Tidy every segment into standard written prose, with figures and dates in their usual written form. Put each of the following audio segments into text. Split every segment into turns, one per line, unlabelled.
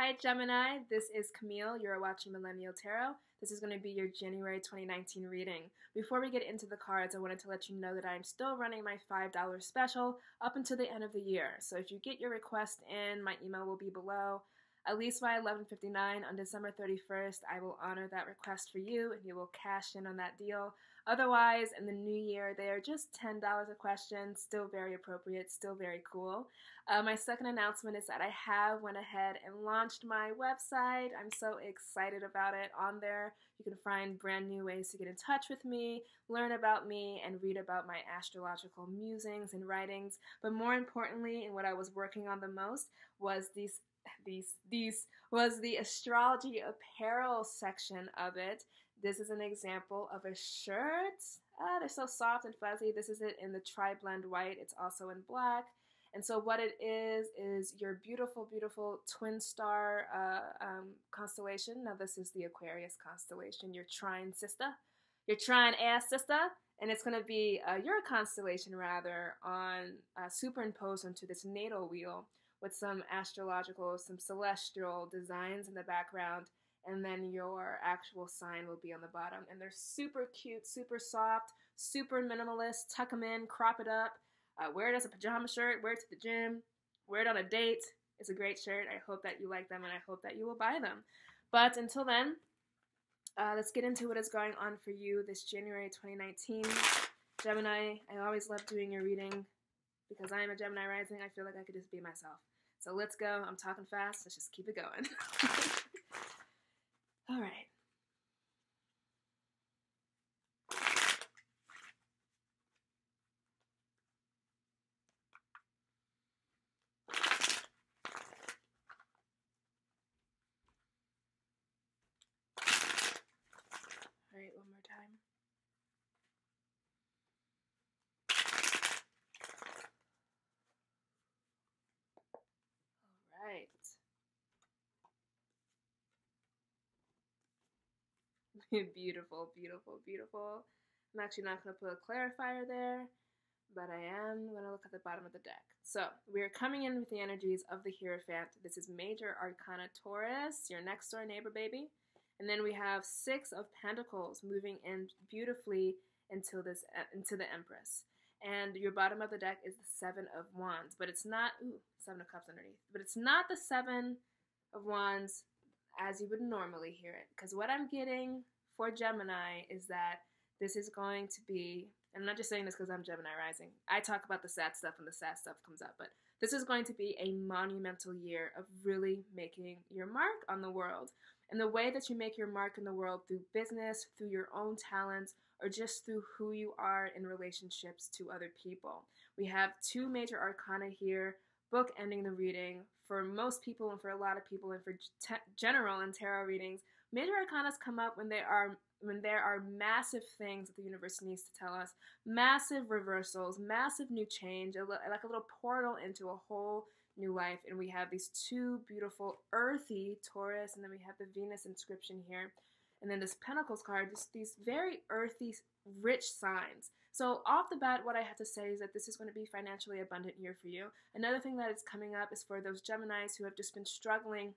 Hi Gemini, this is Camille. You're watching Millennial Tarot. This is going to be your January 2019 reading. Before we get into the cards, I wanted to let you know that I'm still running my $5 special up until the end of the year. So if you get your request in, my email will be below. At least by 11:59 on December 31st, I will honor that request for you and you will cash in on that deal. Otherwise, in the new year, they are just $10 a question, still very appropriate, still very cool. My second announcement is that I have went ahead and launched my website. I'm so excited about it. On there, you can find brand new ways to get in touch with me, learn about me, and read about my astrological musings and writings. But more importantly, and what I was working on the most was was the astrology apparel section of it. This is an example of a shirt. They're so soft and fuzzy. This is it in the tri-blend white. It's also in black. And so what it is your beautiful, beautiful twin star constellation. Now this is the Aquarius constellation, your trine sister, your trine ass sister. And it's going to be your constellation, rather, on superimposed onto this natal wheel with some astrological, some celestial designs in the background, and then your actual sign will be on the bottom. And they're super cute, super soft, super minimalist. Tuck them in, crop it up, wear it as a pajama shirt, wear it to the gym, wear it on a date. It's a great shirt. I hope that you like them, and I hope that you will buy them. But until then, let's get into what is going on for you this January 2019. Gemini, I always love doing your reading because I am a Gemini rising. I feel like I could just be myself. So let's go. I'm talking fast. Let's just keep it going. All right. All right, one more time. Right. Beautiful, beautiful, beautiful. I'm actually not going to put a clarifier there, but I am going to look at the bottom of the deck. So we are coming in with the energies of the Hierophant. This is Major Arcana Taurus, your next door neighbor, baby. And then we have Six of Pentacles moving in beautifully into the Empress. And your bottom of the deck is the Seven of Wands, but it's not, Seven of Cups underneath, but it's not the Seven of Wands as you would normally hear it. Because what I'm getting for Gemini is that this is going to be, and I'm not just saying this because I'm Gemini rising. I talk about the sad stuff and the sad stuff comes up, but this is going to be a monumental year of really making your mark on the world. And the way that you make your mark in the world through business, through your own talents, or just through who you are in relationships to other people. We have two major arcana here, bookending the reading. For most people and for a lot of people and for general and tarot readings, major arcanas come up when there are massive things that the universe needs to tell us, massive reversals, massive new change, like a little portal into a whole new life. And we have these two beautiful earthy Taurus, and then we have the Venus inscription here. And then this Pentacles card, these very earthy, rich signs. So off the bat, what I have to say is that this is going to be a financially abundant year for you. Another thing that is coming up is for those Geminis who have just been struggling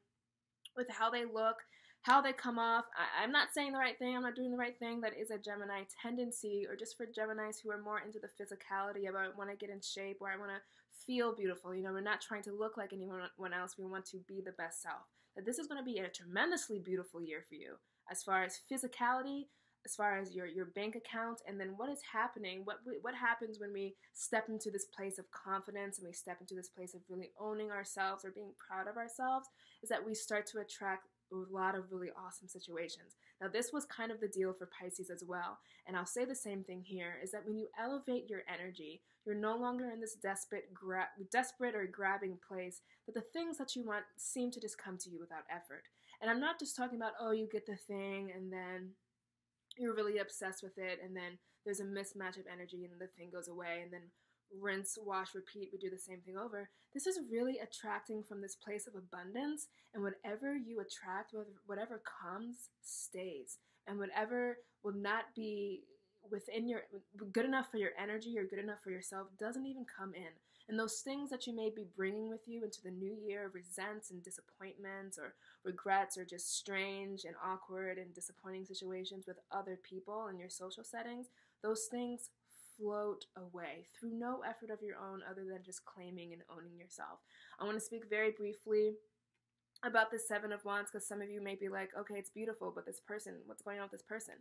with how they look, how they come off. I'm not saying the right thing. I'm not doing the right thing. That is a Gemini tendency, or just for Geminis who are more into the physicality of I want to get in shape, or I want to feel beautiful. You know, we're not trying to look like anyone else. We want to be the best self. That this is going to be a tremendously beautiful year for you as far as physicality, as far as your bank account, and then what is happening, what happens when we step into this place of confidence and we step into this place of really owning ourselves or being proud of ourselves, is that we start to attract a lot of really awesome situations. Now this was kind of the deal for Pisces as well, and I'll say the same thing here, is that when you elevate your energy, you're no longer in this desperate or grabbing place, that the things that you want seem to just come to you without effort. And I'm not just talking about, oh, you get the thing and then you're really obsessed with it, and then there's a mismatch of energy and the thing goes away, and then rinse, wash, repeat, we do the same thing over. This is really attracting from this place of abundance, and whatever you attract, whatever comes, stays. And whatever will not be within your, good enough for your energy or good enough for yourself, doesn't even come in. And those things that you may be bringing with you into the new year, resents and disappointments or regrets or just strange and awkward and disappointing situations with other people in your social settings, those things float away through no effort of your own other than just claiming and owning yourself. I want to speak very briefly about the Seven of Wands because some of you may be like, okay, it's beautiful, but this person, what's going on with this person?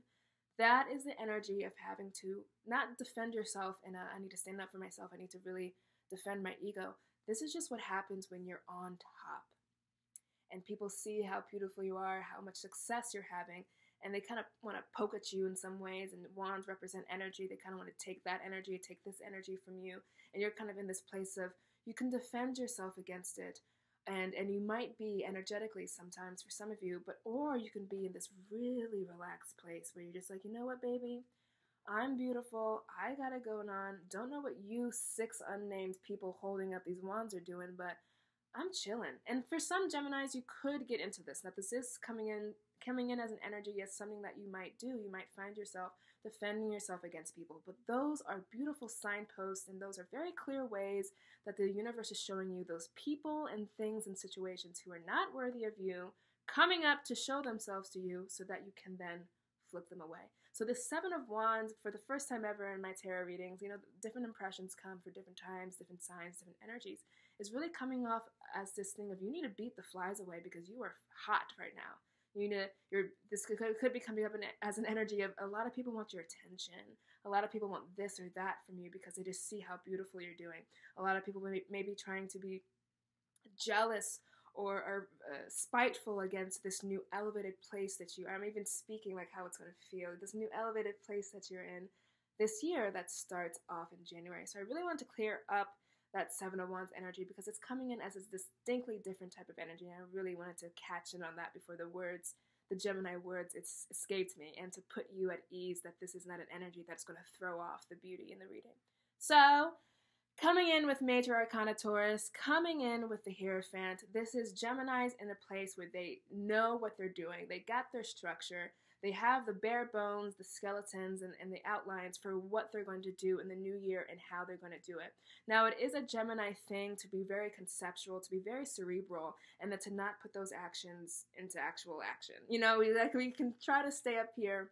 That is the energy of having to not defend yourself and I need to stand up for myself. I need to really defend my ego. This is just what happens when you're on top and people see how beautiful you are, how much success you're having, and they kind of want to poke at you in some ways, and wands represent energy. They kind of want to take that energy, take this energy from you, and you're kind of in this place of you can defend yourself against it, and you might be energetically sometimes for some of you, or you can be in this really relaxed place where you're just like, you know what, baby? I'm beautiful. I got it going on. Don't know what you 6 unnamed people holding up these wands are doing, but I'm chilling. And for some Geminis, you could get into this. Now, this is coming in as an energy, as something that you might do. You might find yourself defending yourself against people. But those are beautiful signposts, and those are very clear ways that the universe is showing you those people and things and situations who are not worthy of you coming up to show themselves to you so that you can then flip them away. So the Seven of Wands, for the first time ever in my tarot readings, different impressions come for different times, different signs, different energies, is really coming off as this thing of you need to beat the flies away because you are hot right now. This could be coming up as an energy of a lot of people want your attention. A lot of people want this or that from you because they just see how beautiful you're doing. A lot of people may be trying to be jealous or are spiteful against this new elevated place that I'm even speaking like how it's going to feel, this new elevated place that you're in this year that starts off in January. So I really want to clear up that Seven of Wands energy because it's coming in as a distinctly different type of energy, and I really wanted to catch in on that before the Gemini words, escaped me, and to put you at ease that this is not an energy that's going to throw off the beauty in the reading. So, coming in with Major Arcana Taurus, coming in with the Hierophant, this is Geminis in a place where they know what they're doing. They got their structure. They have the bare bones, the skeletons, and the outlines for what they're going to do in the new year and how they're going to do it. Now, it is a Gemini thing to be very conceptual, to be very cerebral, and then to not put those actions into actual action. We can try to stay up here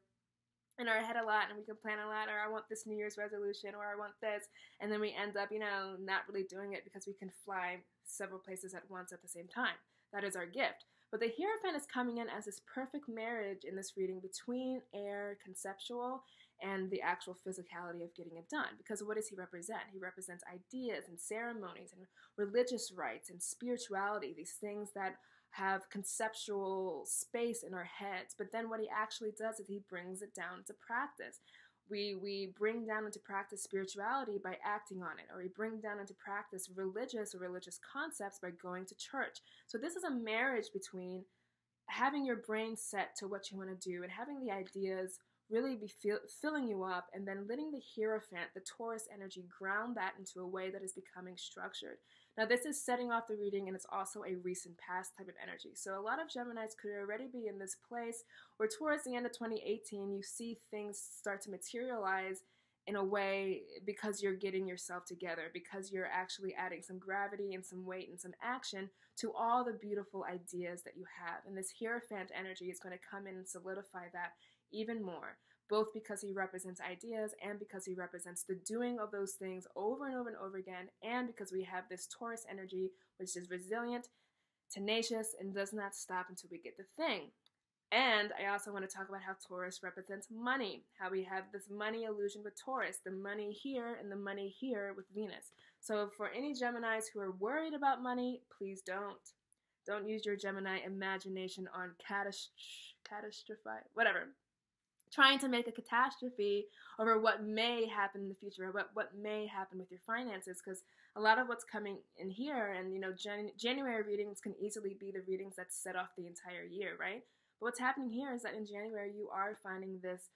in our head a lot, and we can plan a lot, or I want this New Year's resolution, or I want this, and then we end up, not really doing it because we can fly several places at once at the same time. That is our gift. But the Hierophant is coming in as this perfect marriage in this reading between air, conceptual, and the actual physicality of getting it done. Because what does he represent? He represents ideas and ceremonies and religious rites and spirituality, these things that have conceptual space in our heads. But then what he actually does is he brings it down to practice. We bring down into practice spirituality by acting on it, or we bring down into practice religious concepts by going to church. So this is a marriage between having your brain set to what you want to do and having the ideas really be filling you up, and then letting the Hierophant, the Taurus energy, ground that into a way that is becoming structured. Now, this is setting off the reading, and it's also a recent past type of energy. So a lot of Geminis could already be in this place where towards the end of 2018, you see things start to materialize in a way because you're getting yourself together, because you're actually adding some gravity and some weight and some action to all the beautiful ideas that you have. And this Hierophant energy is going to come in and solidify that even more, both because he represents ideas and because he represents the doing of those things over and over and over again, and because we have this Taurus energy, which is resilient, tenacious, and does not stop until we get the thing. And I also want to talk about how Taurus represents money, how we have this money illusion with Taurus, the money here and the money here with Venus. So for any Geminis who are worried about money, please don't. Don't use your Gemini imagination on trying to make a catastrophe over what may happen in the future, or what may happen with your finances, because a lot of what's coming in here, and January readings can easily be the readings that set off the entire year, right? But what's happening here is that in January you are finding this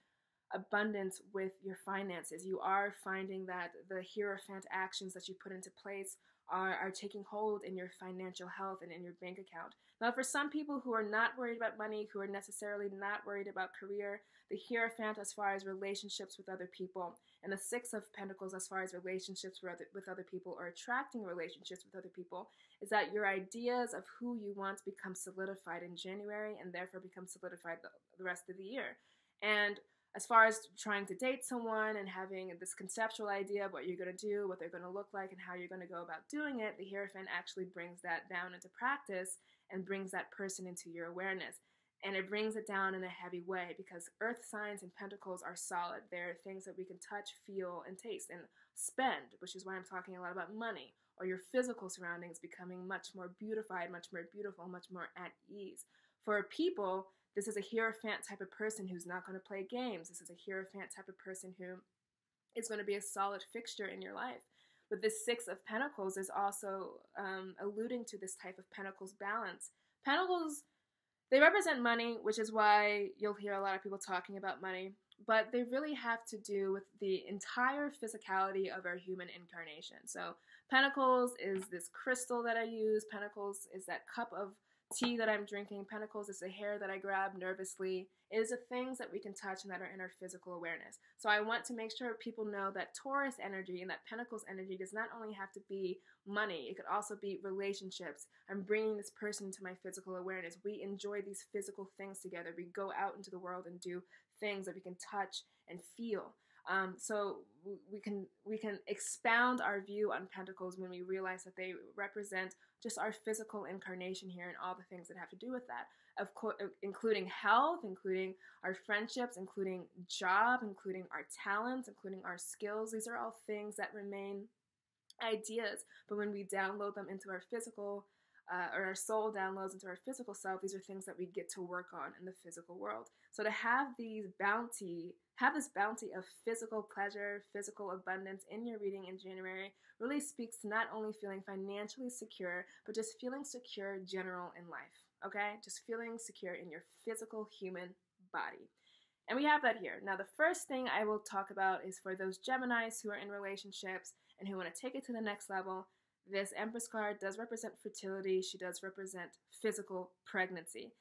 abundance with your finances. You are finding that the Hierophant actions that you put into place are taking hold in your financial health and in your bank account. Now, for some people who are not worried about money, who are necessarily not worried about career, the Hierophant as far as relationships with other people, and the Six of Pentacles as far as relationships with other people or attracting relationships with other people, is that your ideas of who you want become solidified in January and therefore become solidified the rest of the year. And as far as trying to date someone and having this conceptual idea of what you're going to do, what they're going to look like, and how you're going to go about doing it, the Hierophant actually brings that down into practice and brings that person into your awareness. And it brings it down in a heavy way because earth signs and pentacles are solid. They're things that we can touch, feel, and taste and spend, which is why I'm talking a lot about money, or your physical surroundings becoming much more beautified, much more beautiful, much more at ease. For people, this is a Hierophant type of person who's not going to play games. This is a Hierophant type of person who is going to be a solid fixture in your life. But this Six of Pentacles is also alluding to this type of Pentacles balance. Pentacles, they represent money, which is why you'll hear a lot of people talking about money, but they really have to do with the entire physicality of our human incarnation. So Pentacles is this crystal that I use. Pentacles is that cup of tea that I'm drinking. Pentacles is the hair that I grab nervously. It is the things that we can touch and that are in our physical awareness. So I want to make sure people know that Taurus energy and that Pentacles energy does not only have to be money, it could also be relationships. I'm bringing this person into my physical awareness. We enjoy these physical things together. We go out into the world and do things that we can touch and feel. So we can expound our view on Pentacles when we realize that they represent just our physical incarnation here and all the things that have to do with that, of course, including health, including our friendships, including job, including our talents, including our skills. These are all things that remain ideas, but when we download them into our physical or our soul downloads into our physical self, these are things that we get to work on in the physical world. So to have this bounty of physical pleasure, physical abundance in your reading in January really speaks to not only feeling financially secure, but just feeling secure general in life, okay? Just feeling secure in your physical human body. And we have that here. Now, the first thing I will talk about is for those Geminis who are in relationships and who want to take it to the next level. This Empress card does represent fertility. She does represent physical pregnancy.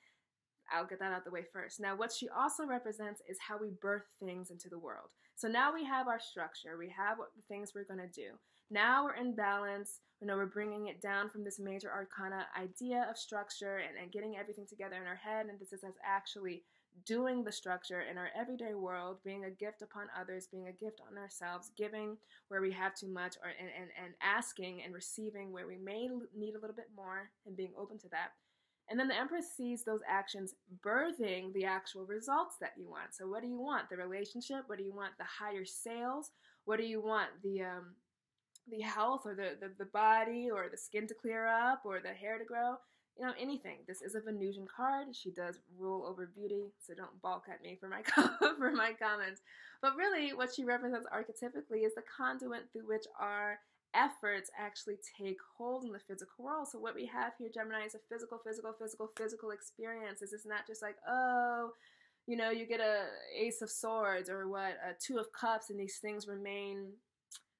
I'll get that out the way first. Now, what she also represents is how we birth things into the world. So now we have our structure. We have what the things we're going to do. Now we're in balance. We're bringing it down from this major arcana idea of structure and getting everything together in our head. And this is us actually doing the structure in our everyday world, being a gift upon others, being a gift on ourselves, giving where we have too much, and asking and receiving where we may need a little bit more, and being open to that. And then the Empress sees those actions birthing the actual results that you want. So what do you want? The relationship? What do you want? The higher sales? What do you want? The health, or the body, or the skin to clear up, or the hair to grow? Anything. This is a Venusian card. She does rule over beauty, so don't balk at me for my for my comments. But really, what she represents archetypically is the conduit through which our efforts actually take hold in the physical world. So what we have here, Gemini, is a physical experience. This is not just like, you get a Ace of Swords or a Two of Cups, and these things remain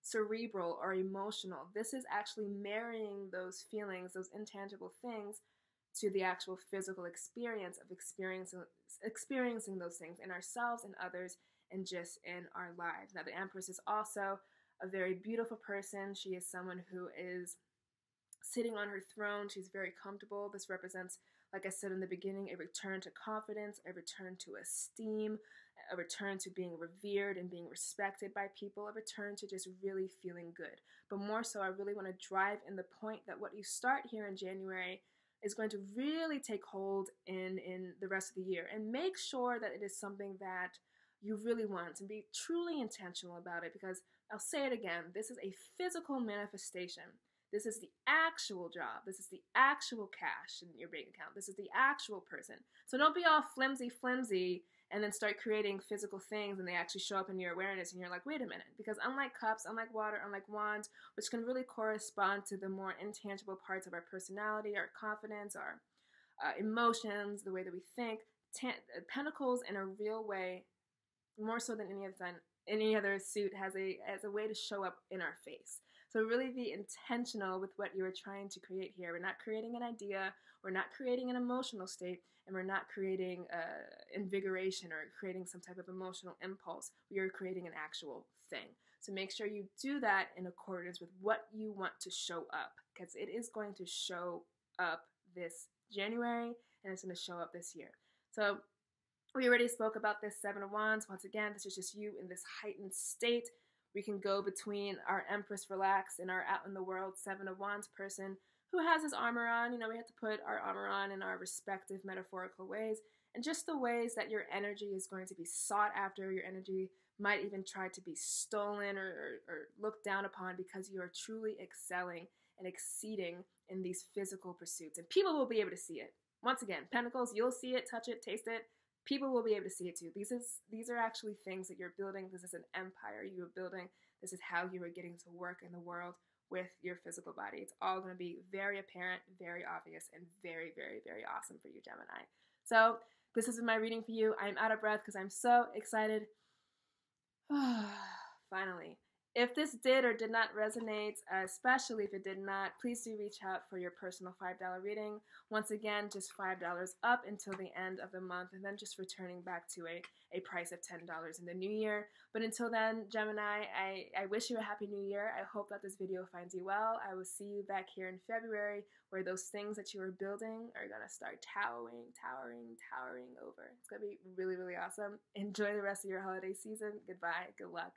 cerebral or emotional. This is actually marrying those feelings, those intangible things, to the actual physical experience of experiencing those things in ourselves and others and just in our lives. Now, the Empress is also a very beautiful person. She is someone who is sitting on her throne. She's very comfortable. This represents, like I said in the beginning, a return to confidence, a return to esteem, a return to being revered and being respected by people, a return to just really feeling good. But more so, I really want to drive in the point that what you start here in January is going to really take hold in the rest of the year. And make sure that it is something that you really want, and be truly intentional about it, because I'll say it again, this is a physical manifestation. This is the actual job. This is the actual cash in your bank account. This is the actual person. So don't be all flimsy and then start creating physical things and they actually show up in your awareness and you're like, wait a minute. Because unlike cups, unlike water, unlike wands, which can really correspond to the more intangible parts of our personality, our confidence, our emotions, the way that we think, pentacles in a real way, more so than any other suit, has a way to show up in our face. So really be intentional with what you are trying to create here. We're not creating an idea. We're not creating an emotional state, and we're not creating invigoration or creating some type of emotional impulse. We are creating an actual thing. So make sure you do that in accordance with what you want to show up, because it is going to show up this January, and it's going to show up this year. So we already spoke about this Seven of Wands. Once again, this is just you in this heightened state. We can go between our Empress relaxed and our out in the world Seven of Wands person who has his armor on. You know, we have to put our armor on in our respective metaphorical ways, and just the ways that your energy is going to be sought after. Your energy might even try to be stolen or looked down upon because you are truly excelling and exceeding in these physical pursuits. And people will be able to see it. Once again, Pentacles, you'll see it, touch it, taste it. People will be able to see it too. These are actually things that you're building. This is an empire you are building. This is how you are getting to work in the world with your physical body. It's all going to be very apparent, very obvious, and very, very, very awesome for you, Gemini. So this is my reading for you. I'm out of breath because I'm so excited. Finally. If this did or did not resonate, especially if it did not, please do reach out for your personal $5 reading. Once again, just $5 up until the end of the month, and then just returning back to a price of $10 in the new year. But until then, Gemini, I wish you a happy new year. I hope that this video finds you well. I will see you back here in February, where those things that you are building are going to start towering over. It's going to be really, really awesome. Enjoy the rest of your holiday season. Goodbye. Good luck.